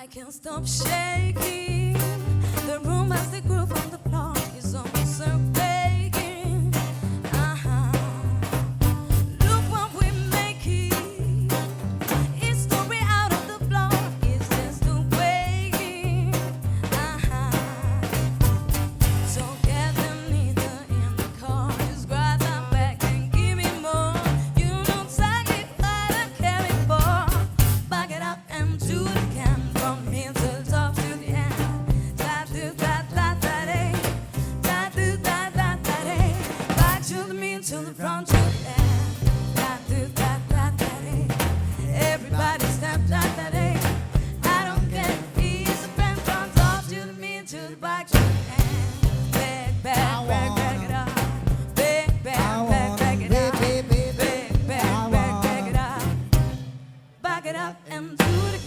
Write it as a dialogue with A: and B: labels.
A: can't stop shaking. The room has the groove on the floor is almost breaking. Look what we're making. It's story out of the floor. It's just a waking. So get them neither in the car. Just grab that back and give me more. You know exactly what I'm caring for. Back it up and do it again. From here to the top to the end. Da do da da da day. Da do da da da day. Back to the mean, to the front, to the end. Da do da da da day. Everybody step da da day. I don't care if he's a friend. From top to the mean, to the back, to the end. Back, back, back, back it up. Back, back, back, back it up. Back, back, back, back it up. Back it up and do it again.